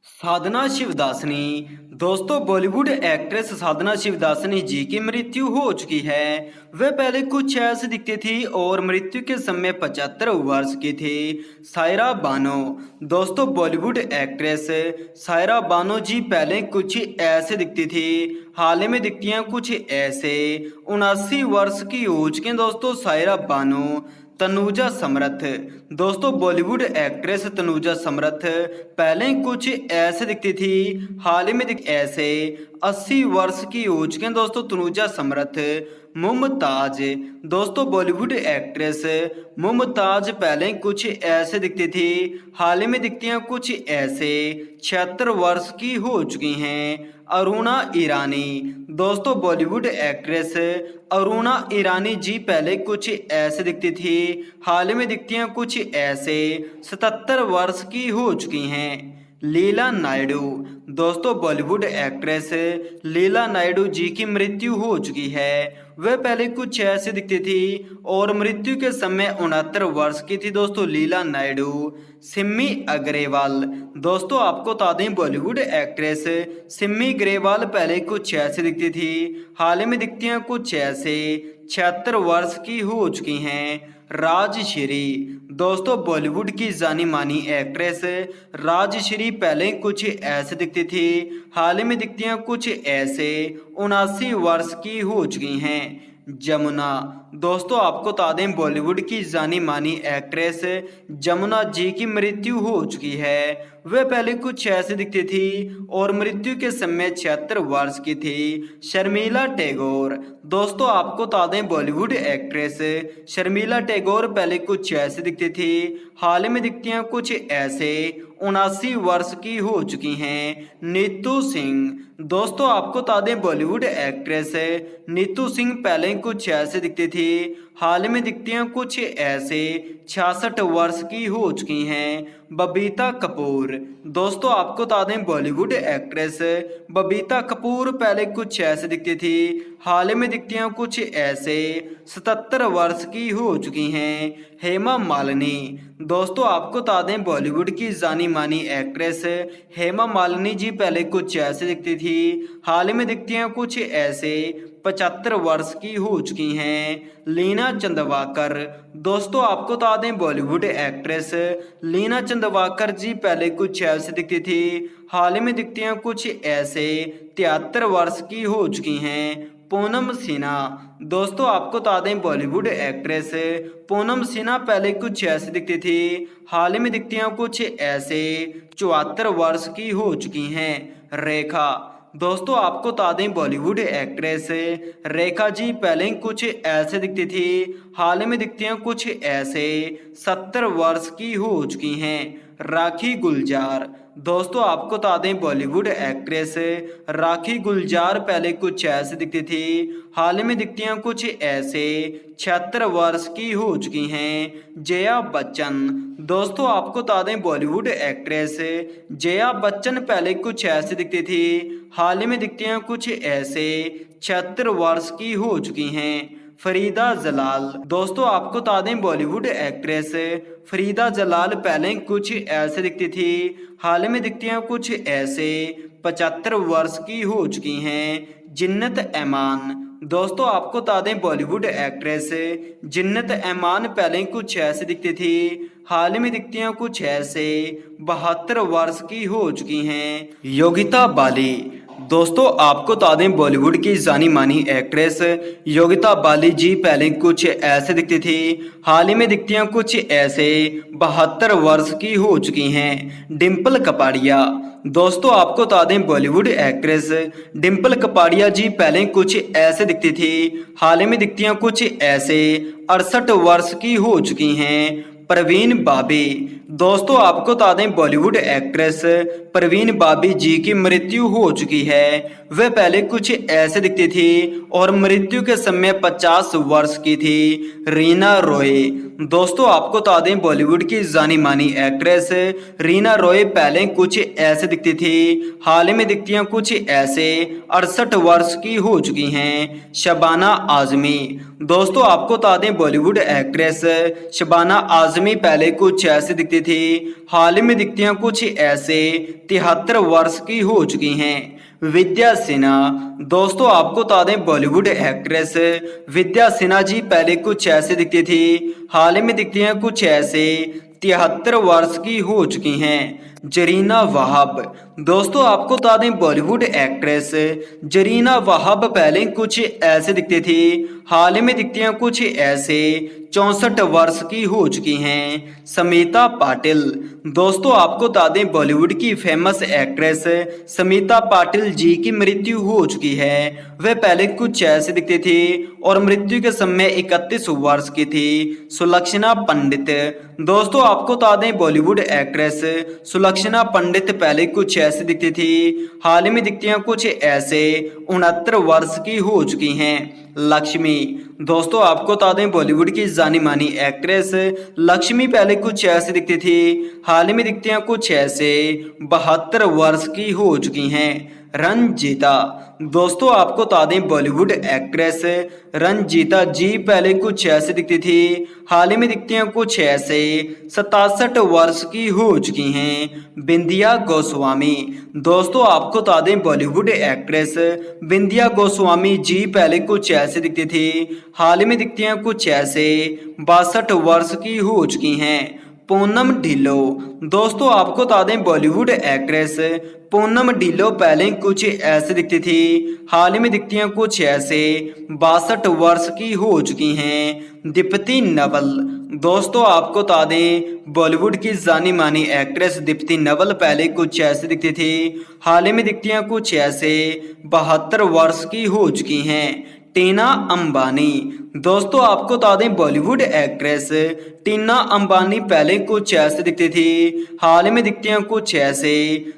साधना शिवदासनी। दोस्तों, बॉलीवुड एक्ट्रेस साधना शिवदासनी जी की मृत्यु हो चुकी है। वे पहले कुछ ऐसे दिखती थी और मृत्यु के समय 75 वर्ष की थी। सायरा बानो। दोस्तों, बॉलीवुड एक्ट्रेस सायरा बानो जी पहले कुछ ऐसे दिखती थी, हाल ही में दिखती हैं कुछ ऐसे। 79 वर्ष की हो चुकी हैं दोस्तों सायरा बानो। तनुजा समरथ। दोस्तों, बॉलीवुड एक्ट्रेस तनुजा समरथ पहले कुछ ऐसे दिखती थी, हाल ही में दिख ऐसे। 80 वर्ष की हो चुके हैं दोस्तों तनुजा समरथ। मुमताज। दोस्तों, बॉलीवुड एक्ट्रेस मुमताज पहले कुछ ऐसे दिखती थी, हाल ही में दिखती हैं कुछ ऐसे। 76 वर्ष की हो चुकी हैं। अरुणा ईरानी। दोस्तों, बॉलीवुड एक्ट्रेस अरुणा ईरानी जी पहले कुछ ऐसे दिखती थी, हाल ही में दिखती हैं कुछ ऐसे। 77 वर्ष की हो चुकी हैं। लीला नायडू। दोस्तों, बॉलीवुड एक्ट्रेस लीला नायडू जी की मृत्यु हो चुकी है। वह पहले कुछ ऐसे दिखती थी और मृत्यु के समय 69 वर्ष की थी दोस्तों लीला नायडू। सिमी अग्रवाल। दोस्तों, आपको बता दें बॉलीवुड एक्ट्रेस सिमी ग्रेवाल पहले कुछ ऐसे दिखती थी, हाल ही में दिखती हैं कुछ ऐसे। 76 वर्ष की हो चुकी हैं। राजश्री। दोस्तों, बॉलीवुड की जानी मानी एक्ट्रेस राजश्री पहले कुछ ऐसे दिखती थी, हाल ही में दिखती हैं कुछ ऐसे। 79 वर्ष की हो चुकी हैं। जमुना। दोस्तों, आपको बता दें बॉलीवुड की जानी मानी एक्ट्रेस जमुना जी की मृत्यु हो चुकी है। वह पहले कुछ ऐसे दिखती थी और मृत्यु के समय 76 वर्ष की थी। शर्मिला टैगोर। दोस्तों, आपको बता दें बॉलीवुड एक्ट्रेस शर्मिला टैगोर पहले कुछ ऐसे दिखती थी, हाल ही में दिखती हैं कुछ ऐसे। 79 वर्ष की हो चुकी हैं। नीतू सिंह। दोस्तों, आपको बता दें बॉलीवुड एक्ट्रेस नीतू सिंह पहले कुछ ऐसे दिखती थी, हाल में दिखती हैं कुछ ऐसे। 66 वर्ष की हो चुकी हैं। बबीता कपूर। दोस्तों, आपको बता दें बॉलीवुड एक्ट्रेस बबीता कपूर पहले कुछ ऐसे दिखती थी, हाल में दिखती हैं कुछ ऐसे। 77 वर्ष की हो चुकी हैं। हेमा मालिनी। दोस्तों, आपको बता दें बॉलीवुड की जानी मानी एक्ट्रेस हेमा मालिनी जी पहले कुछ ऐसे दिखती थी, हाल में दिखती हैं कुछ ऐसे। 75 वर्ष की हो चुकी हैं। लीना चंदवाकर। दोस्तों, आपको बता दें बॉलीवुड एक्ट्रेस लीना चंदवाकर जी पहले कुछ ऐसे दिखती थी, हाल में दिखती हैं कुछ ऐसे। 73 वर्ष की हो चुकी हैं। पूनम सिन्हा। दोस्तों, आपको बता दें बॉलीवुड एक्ट्रेस पूनम सिन्हा पहले कुछ ऐसे दिखती थी, हाल में दिखती हैं कुछ ऐसे। 74 वर्ष की हो चुकी हैं। रेखा। दोस्तों, आपको बता दें बॉलीवुड एक्ट्रेस रेखा जी पहले कुछ ऐसे दिखती थी, हाल में दिखती हैं कुछ ऐसे। 70 वर्ष की हो चुकी हैं। राखी गुलजार। दोस्तों, आपको बता दें बॉलीवुड एक्ट्रेस राखी गुलजार पहले कुछ ऐसे दिखती थी, हाल में दिखती हैं कुछ ऐसे। 76 वर्ष की हो चुकी हैं। जया बच्चन। दोस्तों, आपको बता दें बॉलीवुड एक्ट्रेस जया बच्चन पहले कुछ ऐसे दिखती थी, हाल में दिखती हैं कुछ ऐसे। 76 वर्ष की हो चुकी हैं। फरीदा जलाल। दोस्तों, आपको बता दें बॉलीवुड एक्ट्रेस फरीदा जलाल पहले कुछ ऐसे दिखती थी, हाल में दिखती हैं कुछ ऐसे। 75 वर्ष की हो चुकी हैं। जिन्नत ऐमान। दोस्तों, आपको बता दें बॉलीवुड एक्ट्रेस जिन्नत ऐमान पहले कुछ ऐसे दिखती थी, हाल में दिखती हैं कुछ ऐसे। 72 वर्ष की हो चुकी हैं। योगिता बाली। दोस्तों, आपको बता दें बॉलीवुड की जानी मानी एक्ट्रेस योगिता बाली जी पहले कुछ ऐसे दिखती थी, हाल ही में दिखती हैं कुछ ऐसे। 72 वर्ष की हो चुकी हैं। डिम्पल कपाड़िया। दोस्तों, आपको बता दें बॉलीवुड एक्ट्रेस डिम्पल कपाड़िया जी पहले कुछ ऐसे दिखती थी, हाल ही में दिखती हैं कुछ ऐसे। 68 वर्ष की हो चुकी हैं। प्रवीण बाबी। दोस्तों, आपको बता दें बॉलीवुड एक्ट्रेस प्रवीण बाबी जी की मृत्यु हो चुकी है। वह पहले कुछ ऐसे दिखती थी और मृत्यु के समय 50 वर्ष की थी। रीना रॉय। दोस्तों, आपको बता दें बॉलीवुड की जानी मानी एक्ट्रेस रीना रॉय पहले कुछ ऐसे दिखती थी, हाल में दिखती हैं कुछ ऐसे। 68 वर्ष की हो चुकी हैं। शबाना आजमी। दोस्तों, आपको बता दें बॉलीवुड एक्ट्रेस शबाना आजमी पहले कुछ ऐसे दिखती दिखती थी, हाल ही में दिखती हैं कुछ ऐसे 73 वर्ष की हो चुकी हैं। विद्या सिन्हा, दोस्तों आपको बता दें बॉलीवुड एक्ट्रेस विद्या सिन्हा जी पहले कुछ ऐसे दिखती थी, हाल ही में दिखती हैं कुछ ऐसे 73 वर्ष की हो चुकी हैं। जरीना वाहब, दोस्तों आपको बता दें बॉलीवुड एक्ट्रेस जरीना वाहब पहले कुछ ऐसे दिखती थी, हाल ही में दिखती हैं कुछ ऐसे 64 वर्ष की हो चुकी हैं। समीता पाटिल, दोस्तों आपको बता दें बॉलीवुड की फेमस एक्ट्रेस समीता पाटिल जी की मृत्यु हो चुकी है। वह पहले कुछ ऐसे दिखती थी और मृत्यु के समय 31 वर्ष की थी। सुलक्षणा पंडित, दोस्तों आपको बता दें बॉलीवुड एक्ट्रेस सुलक्षणा पंडित पहले कुछ ऐसे दिखती थी, हाल ही में दिखती हैं कुछ ऐसे 69 वर्ष की हो चुकी हैं। लक्ष्मी, दोस्तों आपको बता दें बॉलीवुड की जानी मानी एक्ट्रेस लक्ष्मी पहले कुछ ऐसे दिखती थी, हाल ही में दिखती हैं कुछ ऐसे 72 वर्ष की हो चुकी हैं। रंजीता, दोस्तों आपको बता दें बॉलीवुड एक्ट्रेस रंजीता जी पहले कुछ ऐसे दिखती थी, हाल ही में दिखती हैं कुछ ऐसे 67 वर्ष की हो चुकी हैं। बिंदिया गोस्वामी, दोस्तों आपको बता दें बॉलीवुड एक्ट्रेस बिंदिया गोस्वामी जी पहले कुछ ऐसे दिखती थी, हाल ही में दिखती हैं कुछ ऐसे 62 वर्ष की हो चुकी हैं। पूनम ढिल्लो, दोस्तों आपको बता दें बॉलीवुड एक्ट्रेस पूनम ढिल्लो पहले कुछ ऐसे दिखती थी, हाल ही में दिखती हैं कुछ ऐसे 62 वर्ष की हो चुकी हैं। दीप्ति नवल, दोस्तों आपको बता दें बॉलीवुड की जानी मानी एक्ट्रेस दीप्ति नवल पहले कुछ ऐसे दिखती थी, हाल ही में दिखती हैं कुछ ऐसे 72 वर्ष की हो चुकी हैं। टीना अंबानी, दोस्तों आपको बता दें बॉलीवुड एक्ट्रेस टीना अंबानी पहले कुछ ऐसे दिखती थी, हाल ही में दिखती हैं कुछ ऐसे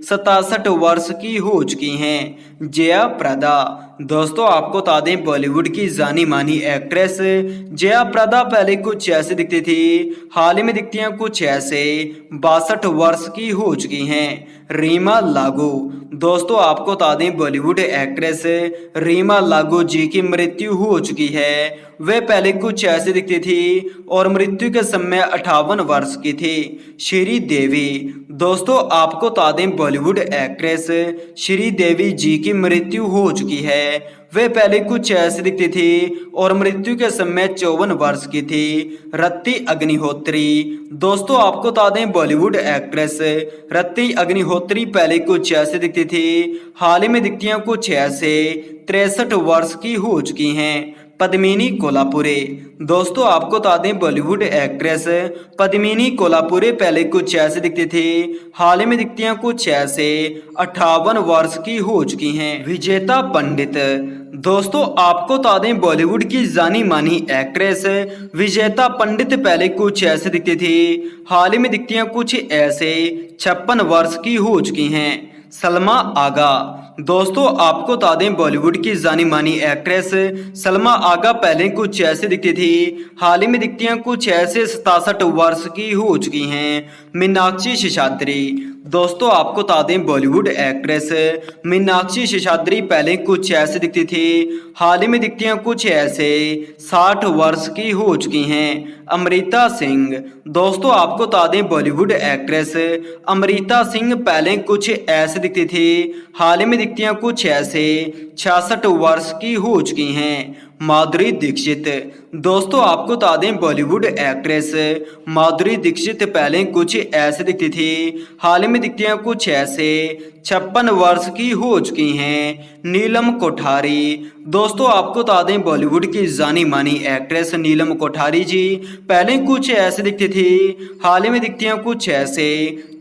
67 वर्ष की हो चुकी हैं। जया प्रदा, दोस्तों आपको बता दें बॉलीवुड की जानी मानी एक्ट्रेस जया प्रदा पहले कुछ ऐसे दिखती थी, हाल ही में दिखती हैं कुछ ऐसे 62 वर्ष की हो चुकी हैं। रीमा लागू, दोस्तों आपको बता दें बॉलीवुड एक्ट्रेस रीमा लागू जी की मृत्यु हो चुकी है। वे पहले कुछ ऐसे दिखती थी और मृत्यु के समय 58 वर्ष की थी। श्रीदेवी, दोस्तों आपको बता दें बॉलीवुड एक्ट्रेस श्रीदेवी जी की मृत्यु हो चुकी है। वे पहले कुछ ऐसे दिखती थी और मृत्यु के समय 54 वर्ष की थी। रति अग्निहोत्री, दोस्तों आपको बता दें बॉलीवुड एक्ट्रेस रति अग्निहोत्री पहले कुछ ऐसे दिखती थी, हाल ही में दिखती हैं कुछ ऐसे 63 वर्ष की हो चुकी हैं। पद्मिनी कोल्हापुरे, दोस्तों आपको बता दें बॉलीवुड एक्ट्रेस पद्मिनी कोल्हापुरे पहले कुछ ऐसे दिखती थी, हाल ही में दिखती हैं कुछ ऐसे 58 वर्ष की हो चुकी हैं। विजेता पंडित, दोस्तों आपको बता दें बॉलीवुड की जानी मानी एक्ट्रेस विजेता पंडित पहले कुछ ऐसे दिखती थी, हाल ही में दिखती हैं कुछ ऐसे 56 वर्ष की हो चुकी हैं। सलमा आगा, दोस्तों आपको बता दें बॉलीवुड की जानी मानी एक्ट्रेस सलमा आगा पहले कुछ ऐसे दिखती थी, हाल ही में दिखती हैं कुछ ऐसे 67 वर्ष की हो चुकी हैं। मीनाक्षी शेषाद्री, दोस्तों आपको बता दें बॉलीवुड एक्ट्रेस मीनाक्षी शेषाद्री पहले कुछ ऐसे दिखती थी, हाल ही में दिखती हैं कुछ ऐसे 60 वर्ष की हो चुकी हैं। अमृता सिंह, दोस्तों आपको बता दें बॉलीवुड एक्ट्रेस अमृता सिंह पहले कुछ ऐसे दिखती थी, हाल ही में दिखती हैं कुछ ऐसे 66 वर्ष की हो चुकी हैं। माधुरी दीक्षित, दोस्तों आपको बता दें बॉलीवुड एक्ट्रेस माधुरी दीक्षित पहले कुछ ऐसे दिखती थी, हाल ही में दिखती हैं कुछ ऐसे 56 वर्ष की हो चुकी हैं। नीलम कोठारी, दोस्तों आपको बता दें बॉलीवुड की जानी मानी एक्ट्रेस नीलम कोठारी जी पहले कुछ ऐसे दिखती थी, हाल ही में दिखती हैं कुछ ऐसे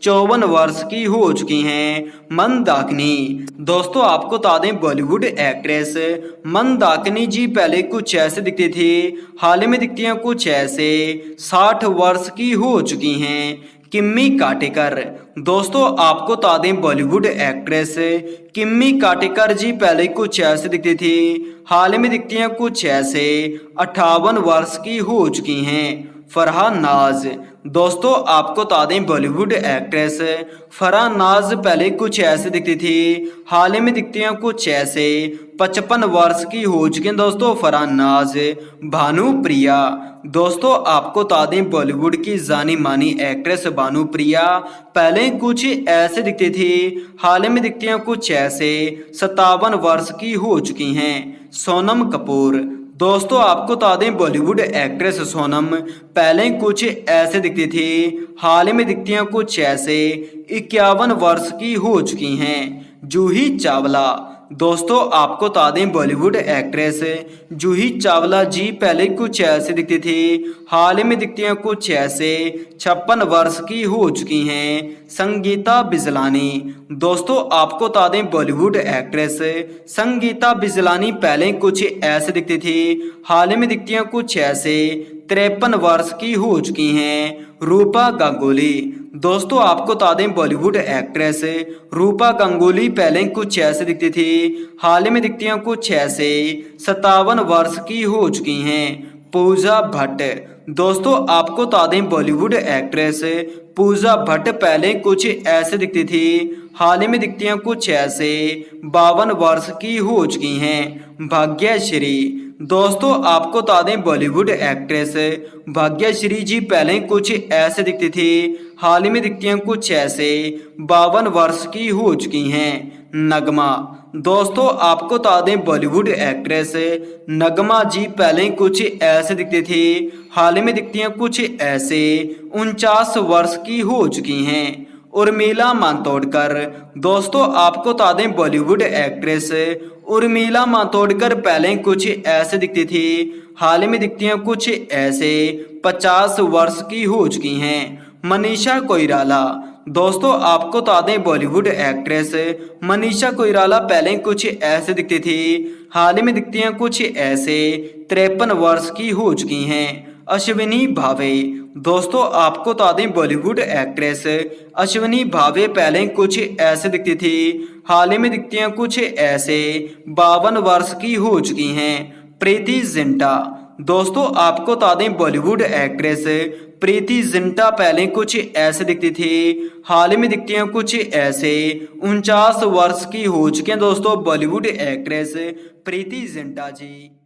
54 वर्ष की हो चुकी हैं। मंदाकिनी, दोस्तों आपको बता दें बॉलीवुड एक्ट्रेस मंदाकिनी जी पहले कुछ ऐसे दिखती थी, हाल ही में दिखती हैं कुछ ऐसे 60 वर्ष की हो चुकी हैं। किम्मी काटेकर, दोस्तों आपको बता दें बॉलीवुड एक्ट्रेस किम्मी काटेकर जी पहले कुछ ऐसे दिखती थी, हाल ही में दिखती हैं कुछ ऐसे 58 वर्ष की हो चुकी हैं। फरहान नाज। दोस्तों आपको बता दें बॉलीवुड एक्ट्रेस फरहान नाज पहले कुछ ऐसे दिखती थी, हाल ही में दिखती हैं कुछ ऐसे। 55 वर्ष की हो चुकी हैं दोस्तों फरहान नाज। भानुप्रिया। दोस्तों आपको बता दें बॉलीवुड की जानी मानी एक्ट्रेस भानुप्रिया पहले कुछ ऐसे दिखती थी, हाल ही में दिखती हैं कुछ ऐसे। 57 वर्ष की हो चुकी हैं। सोनम कपूर। दोस्तों आपको बता दें बॉलीवुड एक्ट्रेस सोनम पहले कुछ ऐसे दिखती थी, हाल ही में दिखती हैं कुछ ऐसे। 51 वर्ष की हो चुकी हैं। जूही चावला। दोस्तों आपको बता दें बॉलीवुड एक्ट्रेस जूही चावला जी पहले कुछ ऐसे दिखती थी, हाल ही में दिखती हैं कुछ ऐसे। 56 वर्ष की हो चुकी हैं। संगीता बिजलानी। दोस्तों आपको बता दें बॉलीवुड एक्ट्रेस संगीता बिजलानी पहले कुछ ऐसे दिखती थी, हाल ही में दिखती हैं कुछ ऐसे। 53 वर्ष की हो चुकी हैं। रूपा गांगुली। दोस्तों आपको बता दें बॉलीवुड एक्ट्रेस रूपा गांगुली पहले कुछ ऐसे दिखती थी, हाल ही में दिखती हैं कुछ ऐसे। 57 वर्ष की हो चुकी हैं। पूजा भट्ट। दोस्तों आपको बता दें बॉलीवुड एक्ट्रेस पूजा भट्ट पहले कुछ ऐसे दिखती थी, हाल ही में दिखती हैं कुछ ऐसे। 52 वर्ष की हो चुकी हैं। भाग्यश्री। दोस्तों आपको बता दें बॉलीवुड एक्ट्रेस भाग्यश्री जी पहले कुछ ऐसे दिखती थी, हाल ही में दिखती हैं कुछ ऐसे। 52 वर्ष की हो चुकी हैं। नगमा। दोस्तों आपको बता दें बॉलीवुड एक्ट्रेस नगमा जी पहले कुछ ऐसे दिखती थी, हाल ही में दिखती हैं कुछ ऐसे। 49 वर्ष की हो चुकी हैं। उर्मिला मातोंडकर। दोस्तों आपको बता दें बॉलीवुड एक्ट्रेस उर्मिला मातोंडकर पहले कुछ ऐसे दिखती थी, हाल ही में दिखती हैं कुछ ऐसे। 50 वर्ष की हो चुकी हैं। मनीषा कोइराला। दोस्तों आपको बता दें बॉलीवुड एक्ट्रेस मनीषा कोइराला पहले कुछ ऐसे दिखती थी, हाल ही में दिखती हैं कुछ ऐसे। 53 वर्ष की हो चुकी हैं। अश्विनी भावे। दोस्तों आपको बता दें बॉलीवुड एक्ट्रेस अश्विनी भावे पहले कुछ ऐसे दिखती थी, हाल ही में दिखती हैं कुछ ऐसे। 52 वर्ष की हो चुकी हैं। प्रीति जिंटा। दोस्तों आपको बता दें बॉलीवुड एक्ट्रेस प्रीति जिंटा पहले कुछ ऐसे दिखती थी, हाल ही में दिखती हैं कुछ ऐसे। 49 वर्ष की हो चुकी हैं दोस्तों बॉलीवुड एक्ट्रेस प्रीति जिंटा जी।